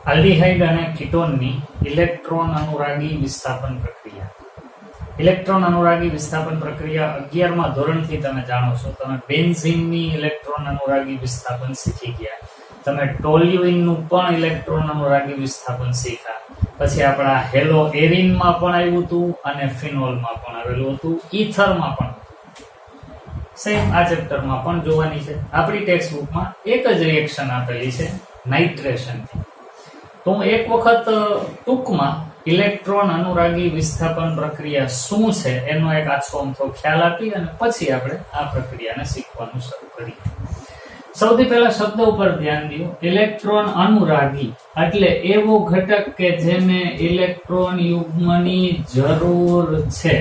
Aldehyde અને કીટોનની electron અનુરાગી વિસ્થાપન પ્રક્રિયા. ઇલેક્ટ્રોન અનુરાગી વિસ્થાપન પ્રક્રિયા 11મા ધોરણથી તમે જાણો છો. તમે બેન્ઝીનની ઇલેક્ટ્રોન અનુરાગી વિસ્થાપન શીખી ગયા. તમે ટોલ્યુઇનનું પણ ઇલેક્ટ્રોન અનુરાગી વિસ્થાપન શીખ્યા. પછી આપણા હેલો એરિનમાં પણ આવ્યું હતું અને ફિનોલમાં પણ આવેલું હતું, ઈથરમાં પણ. સેમ આ ચેપ્ટરમાં પણ જોવાની છે. આપણી ટેક્સ્ટ બુકમાં એક જ રિએક્શન આપેલી છે, નાઇટ્રેશન. તો હું એક વખત ટૂંકમાં ઇલેક્ટ્રોન અનુરાગી વિસ્થાપન પ્રક્રિયા શું છે એનો એક આછો અમથો ખ્યાલ આપી અને પછી આપણે આ પ્રક્રિયાને શીખવાનું શરૂ કરીએ. સૌથી પહેલા શબ્દ ઉપર ધ્યાન દો. ઇલેક્ટ્રોન અનુરાગી એટલે એવો ઘટક કે જેને ઇલેક્ટ્રોન યુગ્મની જરૂર છે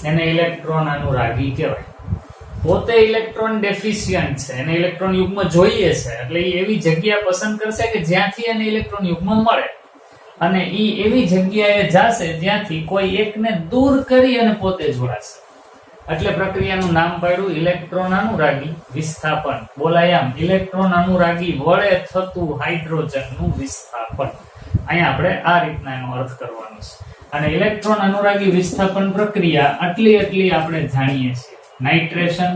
એને ઇલેક્ટ્રોન અનુરાગી કહેવાય. પોતે ઇલેક્ટ્રોન ડેફિશિયન્ટ છે, એને ઇલેક્ટ્રોન યુગ્મ જોઈએ છે, એટલે એ એવી જગ્યા પસંદ કરશે કે જ્યાંથી એને ઇલેક્ટ્રોન યુગ્મ મળે અને એ એવી જગ્યાએ જશે જ્યાંથી કોઈ એકને દૂર કરી અને પોતે જોડાશે. એટલે પ્રક્રિયાનું નામ પાડ્યું ઇલેક્ટ્રોન અનુરાગી વિસ્થાપન. બોલાય આમ, ઇલેક્ટ્રોન અનુરાગી વડે થતું હાઇડ્રોજનનું વિસ્થાપન. અહીંયા આપણે આ રીતના એનો અર્થ કરવાનો છે. અને ઇલેક્ટ્રોન અનુરાગી વિસ્થાપન પ્રક્રિયા આટલી આપણે જાણીએ છીએ. નાઇટ્રેશન,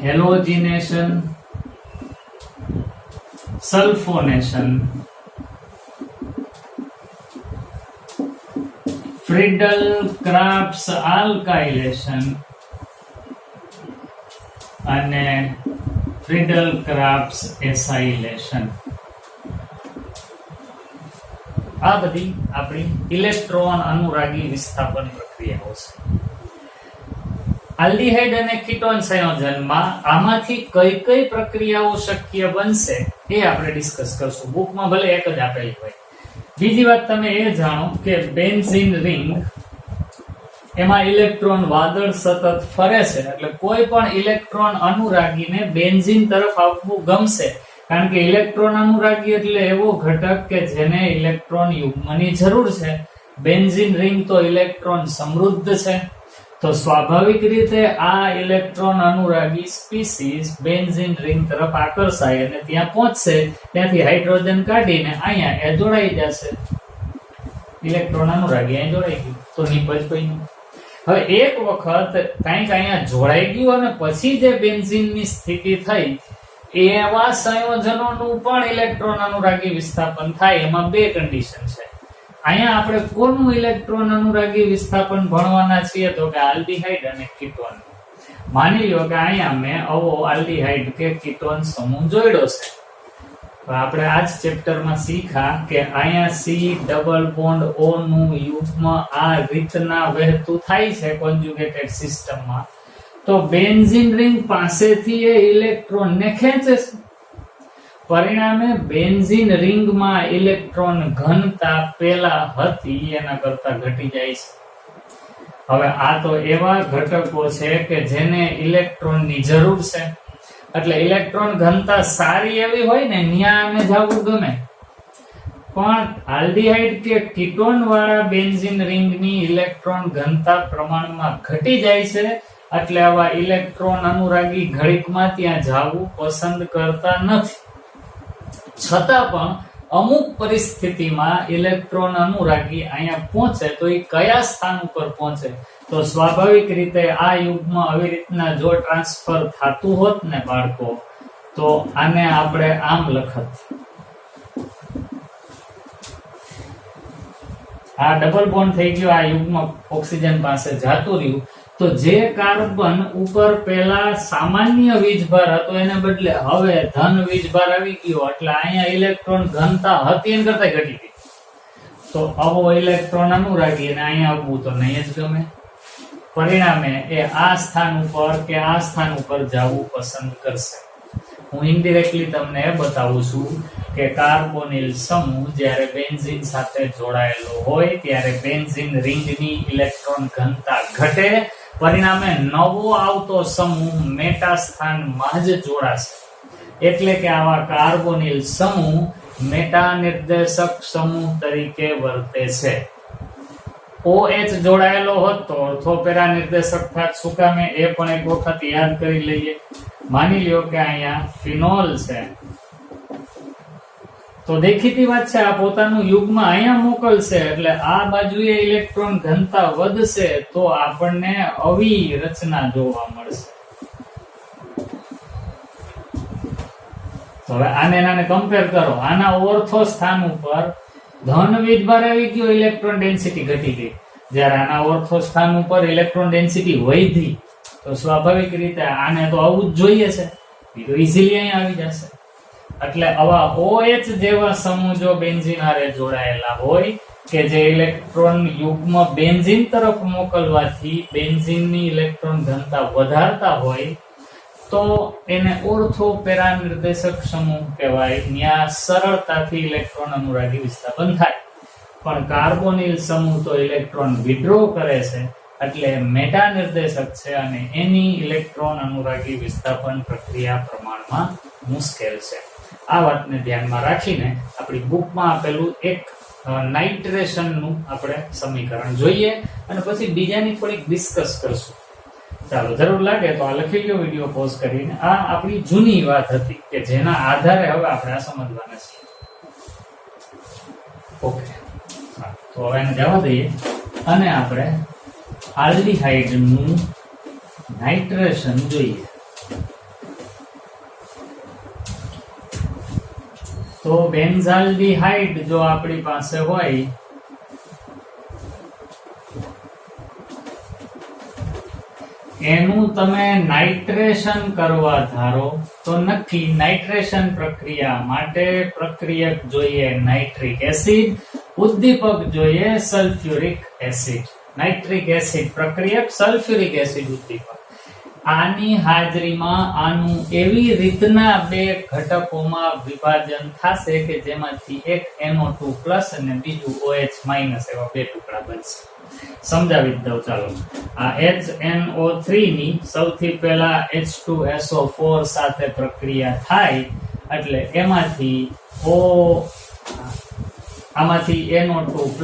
હેલોજિનેશન, સલ્ફોનેશન, ફ્રીડલ-ક્રાફ્ટ્સ આલ્કાઇલેશન અને ફ્રીડલ-ક્રાફ્ટ્સ એસાઇલેશન. આ બધી આપણી ઇલેક્ટ્રોન અનુરાગી વિસ્થાપન પ્રક્રિયાઓ છે. આલ્ડીહાઇડ અને કીટોન સંયોજનમાં આમાંથી કઈ પ્રક્રિયાઓ શક્ય બનશે એ આપણે ડિસ્કસ કરશું. બુકમાં ભલે એક જ આપેલી હોય. બીજી વાત તમે એ જાણો કે બેન્ઝીન રિંગ એમાં ઇલેક્ટ્રોન વાદળ સતત ફરે છે, એટલે કોઈ પણ ઇલેક્ટ્રોન અનુરાગીને બેન્ઝીન તરફ આવવું ગમશે, કારણ કે ઇલેક્ટ્રોન અનુરાગી એટલે એવો ઘટક કે જેને ઇલેક્ટ્રોન યુગ્મની જરૂર છે. બેન્ઝીન રિંગ તો ઇલેક્ટ્રોન સમૃદ્ધ છે, તો સ્વાભાવિક રીતે આ ઇલેક્ટ્રોન અનુરાગી સ્પીસીસ બેન્ઝીન રિંગ તરફ આકર્ષાય અને ત્યાં પહોંચશે. ત્યાંથી હાઇડ્રોજન કાઢીને અહીંયા એ જોડાઈ જશે. ઇલેક્ટ્રોન અનુરાગી અહીંયા જોડાઈ ગયું તો નીપજ કોઈ નહીં. હવે એક વખત કંઈક અહીંયા જોડાઈ ગયું અને પછી જે બેન્ઝીનની સ્થિતિ થઈ એવા સંયોજનોનું પણ ઇલેક્ટ્રોન અનુરાગી વિસ્થાપન થાય. એમાં બે કન્ડિશન છે. અહીંયા આપણે કોનું ઇલેક્ટ્રોન અનુરાગી વિસ્થાપન ભણવાના છીએ તો કે આલ્ડીહાઇડ અને કીટોન. માની લો કે અહીંયા મેં આવો આલ્ડીહાઇડ કે કીટોન સમૂહ જોડ્યો છે. તો આપણે આ જ ચેપ્ટરમાં શીખ્યા કે અહીંયા સી ડબલ બોન્ડ ઓ નું યુગ્મ આ રીતના વહેતું થાય છે કોન્જ્યુગેટેડ સિસ્ટમમાં. તો બેન્ઝીન રિંગ પાસેથી એ ઇલેક્ટ્રોનને ખેંચે છે. પરિણામે બેન્ઝીન રિંગમાં ઇલેક્ટ્રોન ઘનતા પેલા હતી એના કરતા ઘટી જાય છે. હવે આ તો એવા ઘટકો છે કે જેને ઇલેક્ટ્રોનની જરૂર છે, એટલે ઇલેક્ટ્રોન ઘનતા સારી એવી હોય ને ત્યાં એને જવું ગમે. પણ આલ્ડીહાઇડ કે કીટોન વાળા બેન્ઝીન રિંગની ઇલેક્ટ્રોન ઘનતા પ્રમાણમાં ઘટી જાય છે, એટલે આવા ઇલેક્ટ્રોન અનુરાગી ઘડીકમાં ત્યાં જવું પસંદ કરતા નથી. છતાં પણ અમુક પરિસ્થિતિમાં ઇલેક્ટ્રોન અનુરાગી અહીંયા પહોંચે તો એ કયા સ્થાન ઉપર પહોંચે? તો સ્વાભાવિક રીતે આ યુગમાં આવી રીતના જો ટ્રાન્સફર થતું હોત ને બાળકો, તો આને આપણે આમ લખત. આ ડબલ બોન્ડ થઈ ગયો, આ યુગમાં ઓક્સિજન પાસે જાતું રહ્યું. તો જે કાર્બન ઉપર પહેલા સામાન્ય વીજભાર હતો એને બદલે હવે ધન વીજભાર આવી ગયો, એટલે અહીંયા ઇલેક્ટ્રોન ઘનતા હતી એના કરતા ઘટી ગઈ. તો આવો ઇલેક્ટ્રોન અનુરાગી અને અહીંયા આવવું તો નહીં જ ગમે. પરિણામે એ આ સ્થાન ઉપર કે આ સ્થાન ઉપર જવું પસંદ કરશે. હું ઇનડિરેક્ટલી તમને એ બતાવું છું કે કાર્બોનિલ સમૂહ જ્યારે બેન્ઝીન સાથે જોડાયેલો હોય ત્યારે બેન્ઝીન રિંગની ઇલેક્ટ્રોન ઘનતા ઘટે. પરિણામે નવો આવતો સમૂહ મેટા સ્થાનમાં જ જોડાશે. એટલે કે આવા કાર્બોનિલ સમૂહ મેટા નિર્દેશક સમૂહ તરીકે વર્તે છે. OH જોડાયેલો હોત તો ઓર્થોપેરા નિર્દેશક થાત. શું કામે એ પણ એક વખત યાદ કરી લઈએ. માની લ્યો કે અહીંયા ફિનોલ છે તો દેખીતી વાત છે, આ પોતાનું યુગ્મ અહીંયા મોકલશે એટલે આ બાજુએ ઇલેક્ટ્રોન ઘનતા વધશે તો આપણને આવી રચના જોવા મળશે. તો હવે આને કમ્પેર કરો. આના ઓર્થો સ્થાન ઉપર ધન વીજભાર આવી ગયો, ઇલેક્ટ્રોન ડેન્સિટી ઘટી ગઈ. જ્યારે આના ઓર્થો સ્થાન ઉપર ઇલેક્ટ્રોન ડેન્સિટી વધી તો સ્વાભાવિક રીતે આને તો આવું જ જોઈએ છે, એ તો ઈઝીલી અહીંયા આવી જશે. એટલે આવા OH જેવા સમૂહ જો બેન્ઝીન હારે જોડાયેલા હોય કે જે ઇલેક્ટ્રોન યુગ્મ બેન્ઝીન તરફ મોકલવાથી બેન્ઝીનની ઇલેક્ટ્રોન ઘનતા વધારતા હોય તો એને ઓર્થો પેરા નિર્દેશક સમૂહ કહેવાય. ત્યાં સરળતાથી ઇલેક્ટ્રોન અનુરાગી વિસ્થાપન થાય. પણ કાર્બોનિલ સમૂહ તો ઇલેક્ટ્રોન વિડ્રો કરે છે એટલે મેટા નિર્દેશક છે અને એની ઇલેક્ટ્રોન અનુરાગી વિસ્થાપન પ્રક્રિયા પ્રમાણમાં મુશ્કેલ છે. આ વાતને ધ્યાનમાં રાખીને આપણી બુકમાં આપેલું એક નાઇટ્રેશનનું આપણે સમીકરણ જોઈએ અને પછી બીજાની થોડીક ડિસ્કસ કરશું. ચાલો, જરૂર લાગે તો આ લખી લ્યો વિડીયો પોઝ કરીને. આ આપણી જૂની વાત હતી કે જેના આધારે હવે આપણે આ સમજવાના છીએ. ઓકે, તો હવે એને જવા દઈએ અને આપણે આલ્ડીહાઇડનું નાઇટ્રેશન જોઈએ. તો બેન્ઝાલ્ડીહાઇડ જો આપણી પાસે હોય એનું તમે નાઇટ્રેશન કરવા ધારો તો નક્કી નાઇટ્રેશન પ્રક્રિયા માટે પ્રક્રિયક જોઈએ નાઇટ્રિક એસિડ, ઉદ્દીપક જોઈએ સલ્ફ્યુરિક એસિડ. નાઇટ્રિક એસિડ પ્રક્રિયક, સલ્ફ્યુરિક એસિડ ઉદ્દીપક. આની હાજરીમાં આનું એવી રીતના બે ઘટકોમાં વિભાજન થશે કે જેમાંથી એક NO2+ અને બીજું OH- એવા બે ટુકડા બનશે. સમજાવી દઉં ચાલો. આ HNO3 ની સૌથી પહેલા H2SO4 સાથે પ્રક્રિયા થાય એટલે એમાંથી NO2+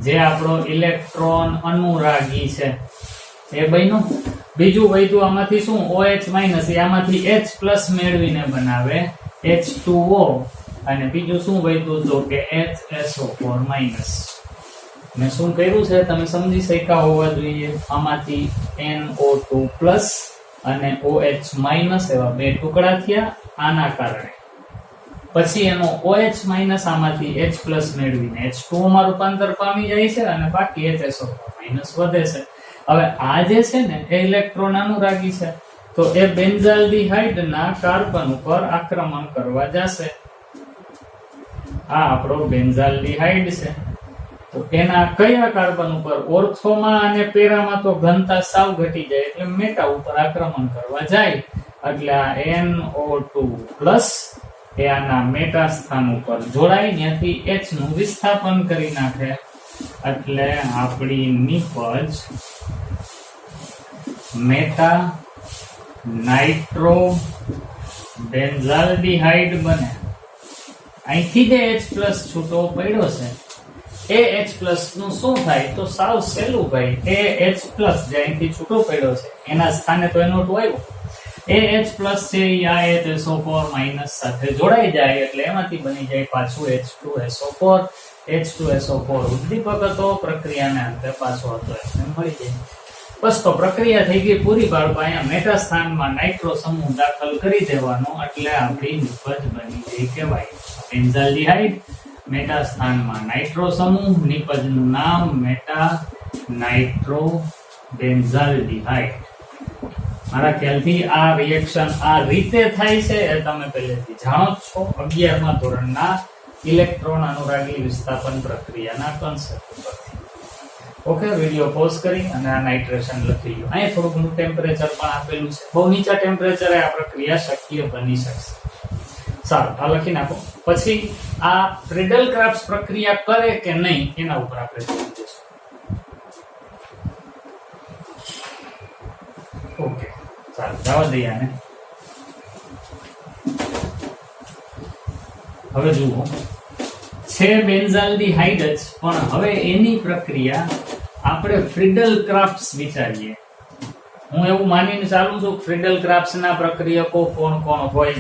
જે આપણો ઇલેક્ટ્રોન અનુરાગી છે એ બન્યું. બીજું વૈધું આમાંથી શું OH- એ આમાંથી H+ મેળવીને બનાવે H2O અને બીજું શું વૈધું તો કે HSO4-. મેં શું કર્યું છે તમે સમજી શક્યા હોવા જોઈએ. આમાંથી NO2+ અને OH- એવા બે ટુકડા થયા આના કારણે. પછી એનો OH- આમાંથી H+ મેળવીને H2O માં રૂપાંતર પામી જાય છે અને બાકી HSO4- વધે છે. હવે આ જે છે ને એ ઇલેક્ટ્રોન અનુરાગી છે તો એ બેન્ઝાલ્ડીહાઇડના કાર્બન ઉપર આક્રમણ કરવા જશે. આ આપણો બેન્ઝાલ્ડીહાઇડ છે તો એના કયા કાર્બન ઉપર? ઓર્થોમાં અને પેરામાં તો ઘનતા સાવ ઘટી જાય એટલે મેટા ઉપર આક્રમણ કરવા જાય એટલે આ NO2+ એ આના મેટા સ્થાન ઉપર જોડાય, ત્યાંથી H નું વિસ્થાપન કરી નાખે એટલે આપણી નિપજ મેટા નાઇટ્રો બેન્ઝાલ્ડીહાઇડ બને. અહીંથી જે H+ છૂટો પડ્યો છે એ H+ નું શું થાય તો સાવ સહેલું ભાઈ. એ H+ જે અહીંથી છૂટો પડ્યો છે એના સ્થાને તો NO2 આવ્યો. એ H+ છે આ HSO4- સાથે જોડાઈ જાય એટલે એમાંથી બની જાય પાછું H2SO4. H2SO4 ઉદ્દીપક હતો, પ્રક્રિયાને અંતે પાછો હતો એટલે મળી જાય. બસ તો પ્રક્રિયા થઈ ગઈ પૂરી. બાળકો અહીંયા મેટા સ્થાનમાં નાઇટ્રો સમૂહ દાખલ કરી દેવાનો એટલે આપણી નિપજ બની ગઈ કહેવાય. બેન્ઝાલ્ડીહાઇડ મેટા સ્થાનમાં નાઇટ્રો સમૂહ, નિપજનું નામ મેટા નાઇટ્રો બેન્ઝાલ્ડીહાઇડ. મારા ખ્યાલથી આ રિએક્શન આ રીતે થાય છે એ તમે પહેલેથી જાણો જ છો 11મા ધોરણના ઇલેક્ટ્રોન અનુરાગી વિસ્થાપન પ્રક્રિયાના કન્સેપ્ટ પરથી. ઓકે, વિડિયો પોઝ કરી અને આ નાઇટ્રેશન લખી લો. અહીંયા થોડું ઘણું ટેમ્પરેચર પણ આપેલું છે. બહુ નીચા ટેમ્પરેચરે આ પ્રક્રિયા શક્ય બની શકશે. સારું, આ લખી નાખો. પછી આ ફ્રીડલ ક્રાફ્ટ પ્રક્રિયા કરે કે નહીં એના ઉપર આપણે જોઈશું. ઓકે, ચાલો જવા દઈએ આને. હવે જુઓ, છે બેન્ઝાલ્ડીહાઇડ જ પણ હવે એની પ્રક્રિયા આપણે ફ્રીડલ ક્રાફ્ટ વિચારીએ. હું એવું માનીને ચાલુ છું ફ્રીડલ ક્રાફ્ટના પ્રક્રિયકો કોણ કોણ હોય.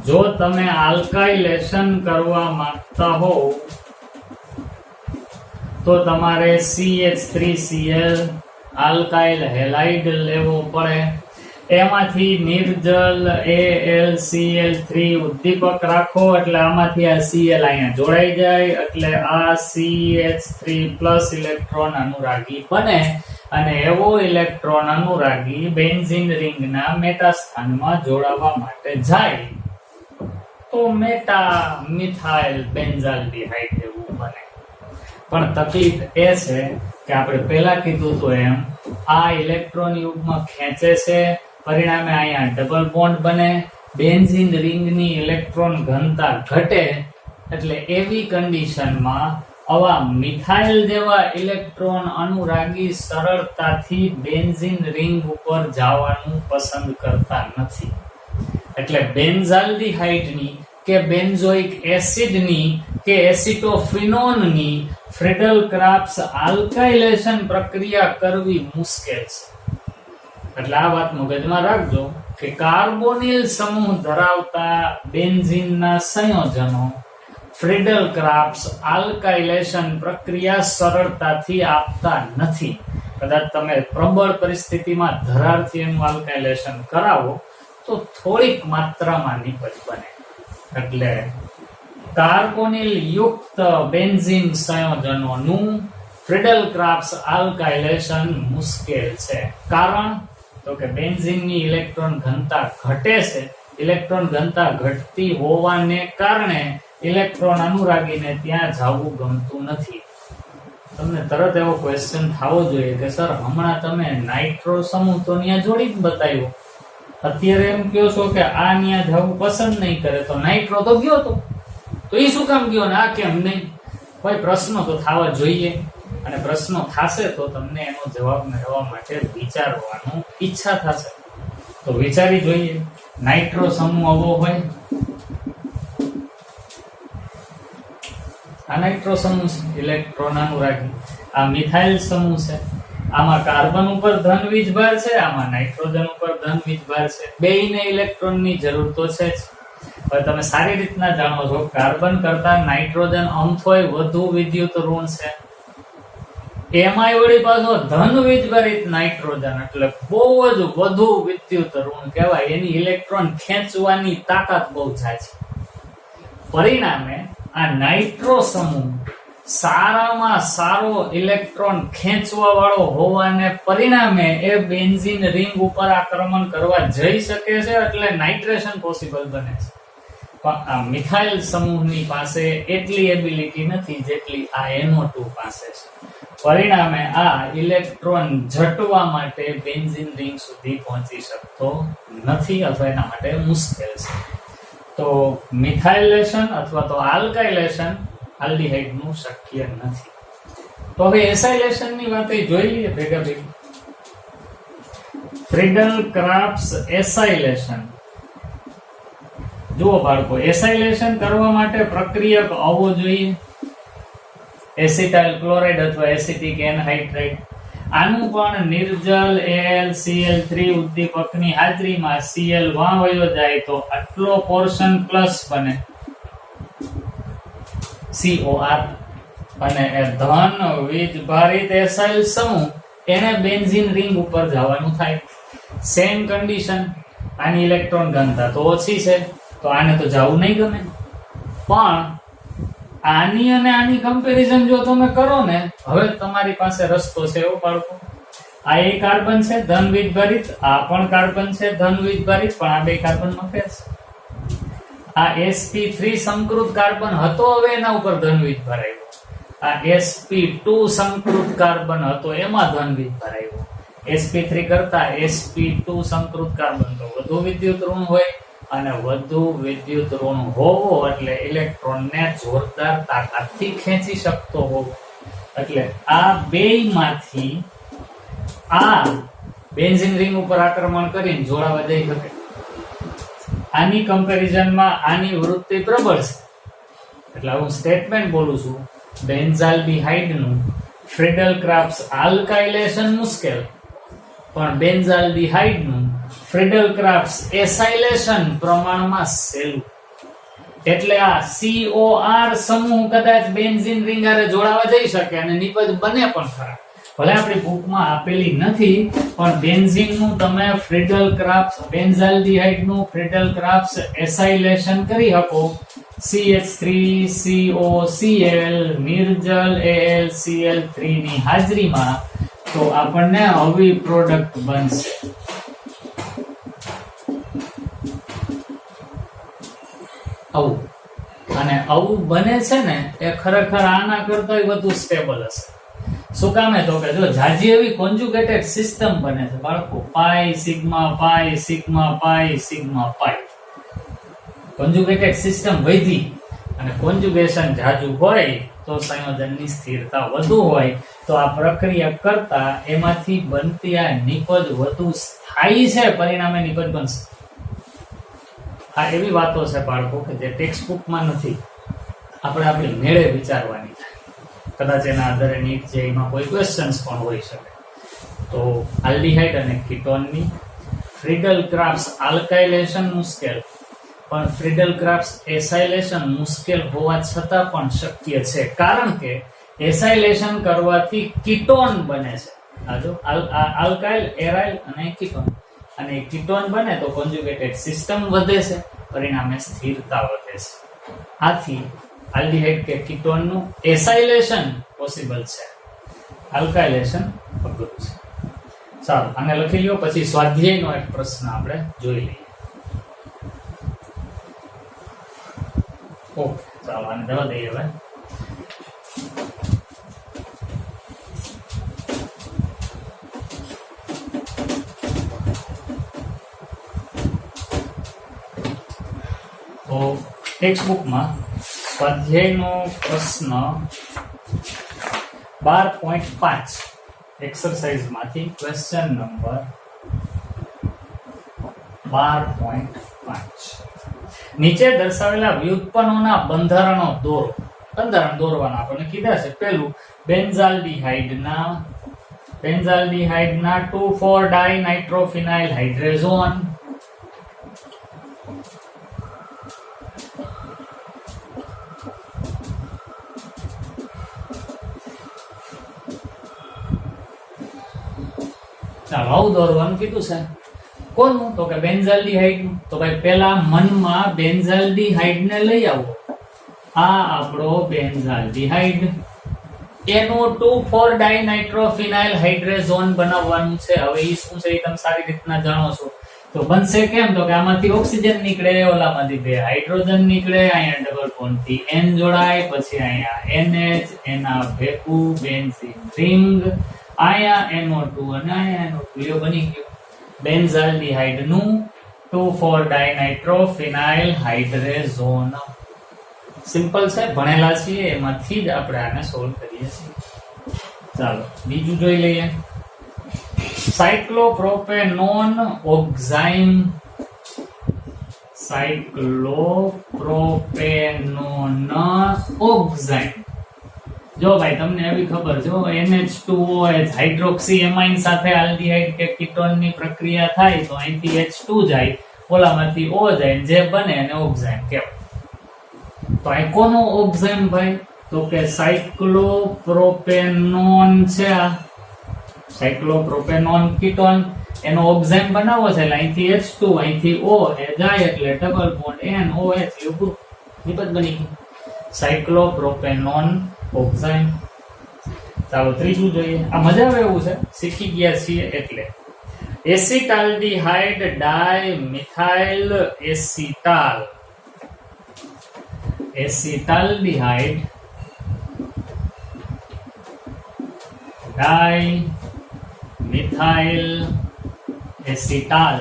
જો તમે આલ્કાઇલેશન કરવા માંગતા હો તો તમારે CH3Cl આલ્કાઇલ હેલાઇડ લેવો પડે. એમાંથી નિર્જલ AlCl3 ઉદ્દીપક રાખો એટલે આમાંથી આ Cl અહીંયા જોડાઈ જાય એટલે આ CH3+ ઇલેક્ટ્રોન અનુરાગી બને અને એવો ઇલેક્ટ્રોન અનુરાગી બેન્ઝીન રિંગના મેટા સ્થાનમાં જોડાવા માટે જાય તો મેટા મિથાઇલ બેન્ઝાલ્ડિહાઇડ એવું બને. પણ તકલીફ એ છે કે આપણે પહેલા કીધું તો એમ આ ઇલેક્ટ્રોન યુગ્મ ખેંચે છે, પરિણામે અહીંયા ડબલ બોન્ડ બને, બેન્ઝીન રિંગની ઇલેક્ટ્રોન ઘનતા ઘટે. એટલે એવી કન્ડિશનમાં આવા મિથાઇલ જેવા ઇલેક્ટ્રોન અનુરાગી સરળતાથી બેન્ઝીન રિંગ ઉપર જવાનું પસંદ કરતા નથી. એટલે બેન્ઝાલ્ડિહાઇડની કે બેન્ઝોઇક એસિડની કે એસિટોફિનોનની ફ્રેડલ ક્રાફ્ટ્સ આલ્કાઇલેશન પ્રક્રિયા કરવી મુશ્કેલ છે. એટલે આ વાત મગજમાં રાખજો કે કાર્બોનિલ સમૂહ ધરાવતા બેન્ઝીનના સંયોજનો ફ્રેડલ ક્રાફ્ટ્સ આલ્કાઇલેશન પ્રક્રિયા સરળતાથી આપતા નથી. કદાચ તમે પ્રબળ પરિસ્થિતિમાં ધરારથી એનું આલ્કાઇલેશન કરાવો તો થોડીક માત્રામાં નિપજ બને. એટલે કાર્બોનિલ યુક્ત બેન્ઝીન સંયોજનોનું ફ્રેડલ ક્રાફ્ટ્સ આલ્કાઇલેશન મુશ્કેલ છે. કારણ તો કે બેન્ઝીનની ઇલેક્ટ્રોન ઘનતા ઘટે છે. ઇલેક્ટ્રોન ઘનતા ઘટતી હોવાને કારણે ઇલેક્ટ્રોન અનુરાગીને ત્યાં જવું ગમતું નથી. તમને તરત એવો ક્વેશ્ચન થવો જોઈએ કે સર હમણાં તમે નાઇટ્રો સમૂહ તો ત્યાં જોડી જ બતાવ્યો, અત્યારે એમ કહો છો કે આ ત્યાં જવું પસંદ નહીં કરે, તો નાઇટ્રો તો ગયો તો એ શું કામ ગયો ને આ કેમ નહીં? કોઈ પ્રશ્નો તો થવા જોઈએ અને પ્રશ્નો થશે તો તમને એનો જવાબ મેળવવા માટે વિચારવાનું ઈચ્છા થશે. તો વિચારી જોઈએ. નાઇટ્રો સમૂહ આવો હોય, આ નાઇટ્રો સમૂહ છે ઇલેક્ટ્રોન અનુરાગી, આ મિથાઇલ સમૂહ છે, આમાં કાર્બન ઉપર ધન વીજભાર છે, આમાં નાઇટ્રોજન ઉપર ધન વીજભાર છે. બેયને ઇલેક્ટ્રોનની જરૂર તો છે જ. હવે તમે સારી રીતના જાણો છો કાર્બન કરતા નાઇટ્રોજન અમથોય વધુ વિદ્યુત ઋણ છે. એમાંય વળી પાછો ધન વીજભારિત નાઇટ્રોજન એટલે બહુ જ વધુ વિદ્યુત ઋણ કહેવાય. એની ઇલેક્ટ્રોન ખેંચવાની તાકાત બહુ છે. પરિણામે આ નાઇટ્રો સમૂહ સારામાં સારો ઇલેક્ટ્રોન ખેંચવા વાળો હોવાને પરિણામે એ બેન્ઝીન રિંગ ઉપર આક્રમણ કરવા જઈ શકે છે. એટલે નાઇટ્રેશન પોસિબલ બને છે. પણ આ મિથાઇલ સમૂહની પાસે એટલી એબિલિટી નથી જેટલી આ NO2 પાસે છે. પરિણામે આ ઇલેક્ટ્રોન ઝટવા માટે બેન્ઝીન રિંગ સુધી પહોંચી શકતો નથી અથવા એના માટે મુશ્કેલ છે. તો મિથાઇલેશન અથવા તો આલ્કાઇલેશન આલ્ડીહાઇડ નું શક્ય નથી. તો હવે એસાઇલેશન ની વાત જોઈ લઈએ ભેગા ભેગી. ફ્રીડલ ક્રાફ્ટ્સ એસાઇલેશન. જુઓ બાળકો, એસાઇલેશન કરવા માટે પ્રક્રિયક આવવો જોઈએ એસિટાઇલ ક્લોરાઇડ અથવા એસિટિક એનહાઇડ્રાઇડ. આનું પણ નિર્જલ AlCl3 ઉદ્દીપકની હાજરીમાં Cl વાંવયો જાય તો આટલો પોર્શન પ્લસ બને COR અને એ ધન વીજભારિત એસાઇલ સમૂહ એને બેન્ઝીન રિંગ ઉપર જવાનું થાય. સેમ કન્ડિશન, આની ઇલેક્ટ્રોન ઘનતા તો ઓછી છે તો આને તો જવું નહીં ગમે. પણ આની અને આની કમ્પેરિઝન જો તમે કરો ને, હવે તમારી પાસે રસ્તો છે એવો બાળકો. આ એક કાર્બન છે ધન વીજભારિત, આ પણ કાર્બન છે ધન વીજભારિત, પણ આ બે કાર્બનમાં ફેર છે. આ sp3 સંકૃત કાર્બન હતો, હવે એના ઉપર ધન વીજભાર આવ્યો. આ sp2 સંકૃત કાર્બન હતો, એમાં ધન વીજભાર આવ્યો. sp3 કરતા sp2 સંકૃત કાર્બન તો વધુ વિદ્યુત ઋણ હોય અને વધુ વિદ્યુત ઋણ હોવો એટલે ઇલેક્ટ્રોનને જોરદાર તાકાતથી ખેંચી શકતો હોવો. એટલે આ બેયમાંથી આ બેન્ઝીન રિંગ ઉપર આક્રમણ કરીને જોડાવા જઈ શકે. આની કમ્પેરિઝનમાં આની વૃત્તિ પ્રબળ છે. એટલે હું સ્ટેટમેન્ટ બોલું છું, બેન્ઝાલ્ડિહાઇડનું ફ્રીડલ ક્રાફ્ટ્સ આલ્કાઇલેશન મુશ્કેલ, પણ બેન્ઝાલ્ડિહાઇડનું ફ્રીડલ ક્રાફ્ટ્સ એસાઇલેશન પ્રમાણમાં સહેલું. એટલે આ COR સમૂહ કદાચ બેન્ઝીન રિંગ હારે જોડાવા જઈ શકે અને નિપજ બને પણ ખરા. ભલે આપણી બુકમાં આપેલી નથી, પણ બેન્ઝીન નું તમે ફ્રીડલ ક્રાફ્ટ બેન્ઝાલ્ડિહાઇડ નું ફ્રીડલ ક્રાફ્ટ એસાઇલેશન કરી શકો. CH3COCl નિર્જલ AlCl3 ની હાજરીમાં, તો આપણને આવી પ્રોડક્ટ બનશે. આવું, અને આવું બને છે ને એ ખરેખર આના કરતા વધુ સ્ટેબલ હશે. શું કામે? તો કે જો જાજી એવી કોન્જુગેટેડ સિસ્ટમ બને છે બાળકો, પાઈ સિગ્મા પાઈ સિગ્મા પાઈ સિગ્મા પાઈ. કોન્જુગેટેડ સિસ્ટમ વધી અને કોન્જુગેશન જાજુ હોય તો સંયોજનની સ્થિરતા વધુ હોય, તો આ પ્રક્રિયા કરતા એમાંથી બનતી આ નિપજ વધુ સ્થાયી છે, પરિણામે નિપજ બનશે. આ એવી વાતો છે બાળકો કે જે ટેક્સ્ટ બુકમાં નથી, આપણે આપણી મેળે વિચારવાની થાય. કદાચ એના આધારે નીટ જે એમાં કોઈ ક્વેશ્ચન્સ પણ હોઈ શકે. તો આલ્ડિહાઇડ અને કીટોનની ફ્રીડલ ક્રાફ્ટ આલ્કાઇલેશન મુશ્કેલ, પણ ફ્રીડલ ક્રાફ્ટ એસાઇલેશન મુશ્કેલ હોવા છતાં પણ શક્ય છે, કારણ કે એસાઇલેશન કરવાથી કીટોન બને છે. આ જો આલ્કાઇલ, એરાઇલ અને કીટોન, અને કીટોન બને તો કોન્જુગેટેડ સિસ્ટમ વધે છે, પરિણામે સ્થિરતા વધે છે. આથી આલ્ડિહાઇડ કે કીટોન નું એસાઇલેશન પોસિબલ છે, આલ્કાઇલેશન અઘરું છે. સારું, આને લખી લ્યો. પછી સ્વાધ્યાયનો એક પ્રશ્ન આપણે જોઈ લઈએ. ઓકે, ચાલો આને જવા દઈએ હવે. તો ટેક્સ્ટ બુકમાં સ્વાધ્યાયનો પ્રશ્ન 12.5 એક્સરસાઇઝ માંથી ક્વેશ્ચન નંબર 12.5. નીચે દર્શાવેલા વ્યુત્પન્નોના બંધારણો દોરો. બંધારણ દોરવાના આપણને કીધા છે. પહેલું, બેન્ઝાલ્ડિહાઇડના 2,4 ડાઇનાઇટ્રોફિનાઇલ હાઇડ્રેઝોન. ચાલો, આવું દોરવાનું કીધું છે. કોનું? તો કે બેન્ઝાલ્ડિહાઇડ નું. તો ભાઈ પેલા મનમાં બેન્ઝાલ્ડિહાઇડ ને લઈ આવો. આ આપણો બેન્ઝાલ્ડિહાઇડ, એનું 2,4 ડાઇનાઇટ્રોફિનાઇલ હાઇડ્રેઝોન બનાવવાનું છે. હવે ઈ શું છે એ તમે સારી રીતના જાણો છો. તો બનશે કેમ? તો કે આમાંથી ઓક્સિજન નીકળે, ઓલામાંથી 2 હાઇડ્રોજન નીકળે, અહીંયા ડબલ બોન્ડ થી N જોડાય, પછી અહીંયા NH, એના ભેગું બેન્ઝીન રિંગ, અહીંયા NO2 અને અહીંયા NO2 બની ગયો બેન્ઝાલ્ડિહાઇડ નું 2,4 ડાઇનાઇટ્રોફિનાઇલ હાઇડ્રેઝોન. સિમ્પલ છે, ભણેલા છીએ એમાંથી જ આપણે આને સોલ્વ કરીએ છીએ. ચાલો બીજું જોઈ લઈએ. સાયક્લોપ્રોપેનોન ઓક્ઝાઇમ. સાયક્લોપ્રોપેનોન ઓક્ઝાઇમ. જો ભાઈ તમને એવી ખબર, જો NH2OH હાઇડ્રોક્સી એમાઇન સાથે આલ્ડિહાઇડ કે કીટોન ની પ્રક્રિયા થાય તો અહીંથી H2 જાય, ઓલામાંથી O જાય, જે બને એને ઓક્ઝાઇમ કહેવાય. તો આ કોનો ઓક્ઝાઇમ ભાઈ? તો કે સાયક્લોપ્રોપેનોન છે. આ સાયક્લોપ્રોપેનોન કીટોન, એનો ઓક્ઝાઇમ બનાવવો છે એટલે અહીંથી H2, અહીંથી O એ જાય એટલે ડબલ બોન્ડ NOH એવું નિપજ બની ગયું, સાયક્લોપ્રોપેનોન ઓક્ઝાઇમ. ચાલો ત્રીજું જોઈએ. આ મજા આવે એવું છે, શીખી ગયા છીએ એટલે. એસિટાલ્ડિહાઇડ dimethyl acetal. એસિટાલ્ડિહાઇડ dimethyl acetal.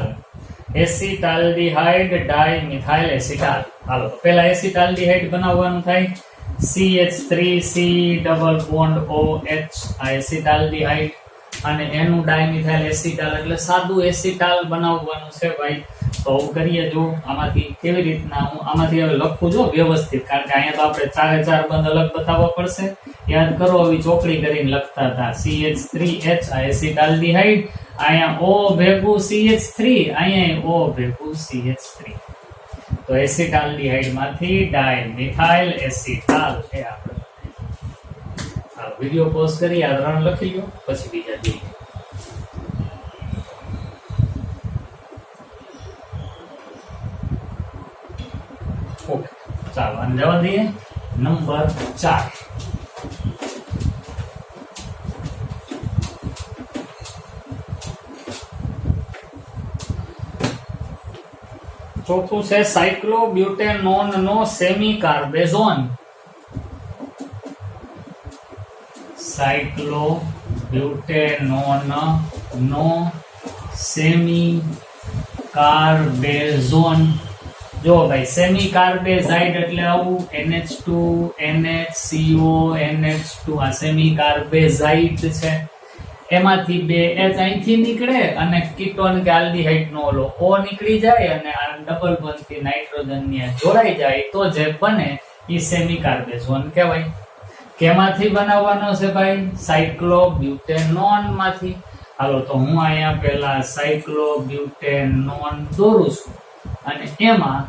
એસિટાલ્ડિહાઇડ dimethyl acetal. હાલો તો પહેલા એસિટાલ્ડિહાઇડ બનાવવાનું થાય. CH3C ડબલ બોન્ડ OH, આ એસિટાલ્ડિહાઇડ, અને એનું ડાઇમિથાઇલ એસિટાલ એટલે સાદું એસિટાલ બનાવવાનું છે ભાઈ. તો કરીએ જો આમાંથી કેવી રીતના. હું આમાંથી હવે લખું જો વ્યવસ્થિત, કારણ કે અહીંયા તો આપણે 4 બંધ અલગ બતાવવા પડશે. યાદ કરો, આવી ચોકડી કરીને લખતા હતા. CH3H આ એસિટાલ્ડિહાઇડ, અહીંયા O ભેગું CH3, અહીંયા O ભેગું CH3. તો એસિટાલ્ડિહાઇડ માંથી ડાયમિથાઇલ એસિટાલ એ આપણે વિડિયો પોઝ કરી આ 3 લખી લો પછી બીજા જોઈએ. ઓકે ચાલો આને જવા દઈએ. નંબર 4 ચોથું છે સાયક્લોબ્યુટેનોન નો સેમી કાર્બેઝોન. સાયક્લોબ્યુટેનોન નો સેમી કાર્બેઝોન. જો ભાઈ સેમી કાર્બેઝાઇડ એટલે આવું NH2 NHCO NH2 આ સેમી કાર્બેઝાઇડ છે. એમાંથી બે H અહીંથી નીકળે અને કીટોન કે આલ્ડીહાઇડ નો ઓલો O નીકળી જાય અને આ ડબલ બોન્ડ થી નાઇટ્રોજન ની જોડાઈ જાય તો જે બને એ સેમી કાર્બેઝોન કહેવાય. કેમાંથી બનાવવાનો છે ભાઈ? સાયક્લોબ્યુટેનોન માંથી. હાલો તો હું અહીંયા પહેલા સાયક્લોબ્યુટેનોન દોરું છું અને એમાં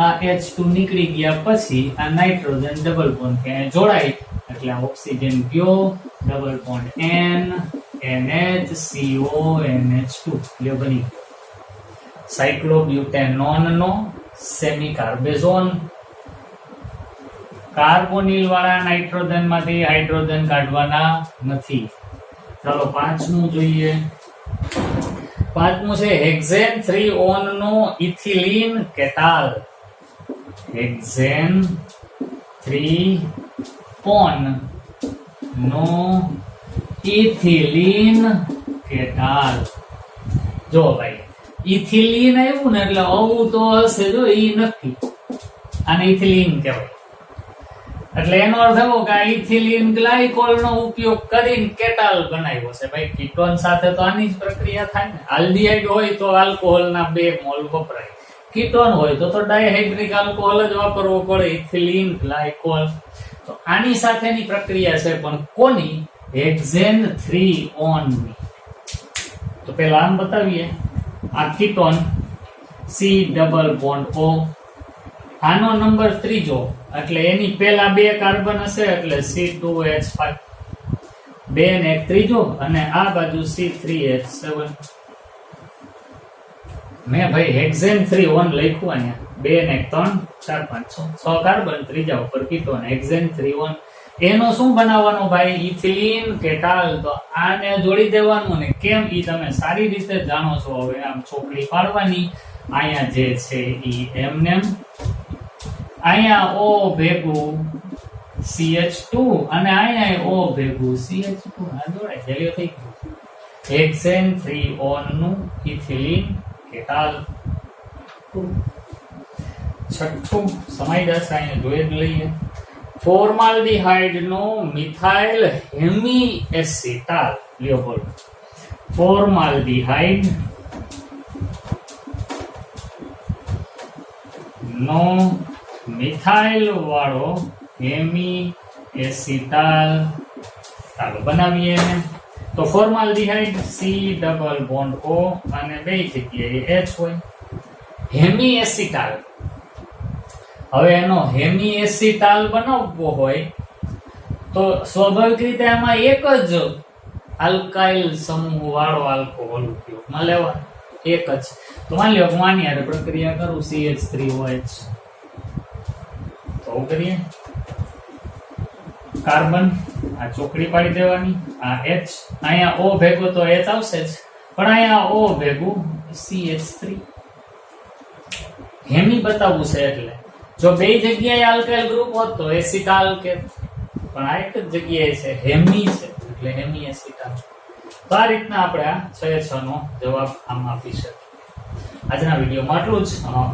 આ H2 નીકળી ગયા પછી આ નાઇટ્રોજન ડબલ બોન્ડ કે જોડાય એટલે આ ઓક્સિજન ગયો, double bond N NHCO NH2 લ્યો બની ગયો સાયક્લોબ્યુટેનોન નો સેમી કાર્બેઝોન. કાર્બોનિલ વાળા નાઇટ્રોજન માંથી હાઇડ્રોજન કાઢવાના નથી. ચાલો પાંચમું જોઈએ. પાંચમું છે હેક્ઝેન 3 ઓન નો ઇથિલીન કેટાલ. હેક્ઝેન 3 ઓન નો ઇથિલીન કેટાલ. જો ભાઈ ઇથિલીન આવ્યું ને એટલે આવું તો હશે જો એ નક્કી. આને ઇથિલીન કહેવાય. એટલે એનો અર્થ એવો કે આ ઇથિલીન ગ્લાયકોલ નો ઉપયોગ કરીને કેટાલ બનાવ્યો છે. ભાઈ કીટોન સાથે તો આની જ પ્રક્રિયા થાય ને. આલ્ડીહાઇડ હોય તો આલ્કોહોલ ના 2 મોલ વપરાય. કીટોન હોય તો ડાયહાઇડ્રિક આલ્કોહોલ જ વાપરવો પડે, ઇથિલીન ગ્લાયકોલ. તો આની સાથેની પ્રક્રિયા છે પણ કોની? હેક્ઝેન 3 ઓન ની. તો પેલા આમ બતાવીએ. આ ketone C double bond O. આનો નંબર ત્રીજો એટલે એની પેલા 2 કાર્બન હશે એટલે C2H5 2 ને 1 ત્રીજો અને આ બાજુ C3H7. મેં ભાઈ હેક્ઝેન 3 ઓન લખ્યું અહીંયા 2 ને 1 3 4 5 6 કાર્બન ત્રીજા ઉપર કીટોન હેક્ઝેન 3 ઓન. એનો શું બનાવવાનો ભાઈ? ઇથિલીન કેટાલ. તો આને જોડી દેવાનું ને કેમ ઈ તમે સારી રીતે જાણો છો. હવે આમ ચોકડી પાડવાની. અહીંયા જે છે ઈ એમનેમ અહીંયા O ભેગું CH2 અને અહીંયા O ભેગું CH2 આ જોડાય જલ્યો થઈ ગયું. હેક્ઝેન 3 ઓન નું ઇથિલીન કેટાલ. છઠ્ઠું સમાઈ જશે અહીંયા જોઈ જ લઈએ. ફોર્માલ્ડિહાઇડ નો મિથાઇલ હેમી એસિટાલ. લ્યો બોલો. ફોર્માલ્ડિહાઇડ નો મિથાઇલ વાળો હેમી એસિટાલ ચાલો બનાવીએ. તો formaldehyde C double bond O અને બે જગ્યાએ H હોય. Hemi acetal. હવે એનો હેમી એસિટાલ બનાવવો હોય તો સ્વાભાવિક રીતે આમાં એક જ આલ્કાઇલ સમૂહ વાળો આલ્કોહોલ ઉપયોગમાં લેવાનો. એક જ. તો માની લો હું આની હારે પ્રક્રિયા કરું CH3OH. તો કરીએ. કાર્બન આ ચોકડી પાડી દેવાની. આ H અહીંયા O ભેગો તો H આવશે જ પણ અહીંયા O ભેગું CH3. હેમી બતાવવું છે એટલે જો બે જગ્યાએ આલ્કાઇલ ગ્રુપ હોત તો એસિટાલ કે પણ આ એક જ જગ્યાએ છે હેમી છે એટલે હેમી એસિટાલ. તો આ રીતના આપણે આ 6 નો જવાબ આમ આપી શકીએ. આજના વિડીયોમાં આટલું જ.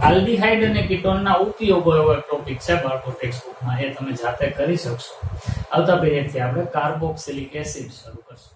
આલ્ડીહાઇડ અને કીટોનના ઉપયોગો એવો એક ટોપિક છે બાળકો ટેક્સ્ટબુકમાં, એ તમે જાતે કરી શકશો. આવતા પીરિયડથી આપણે કાર્બોક્સિલિક એસિડ શરૂ કરશું.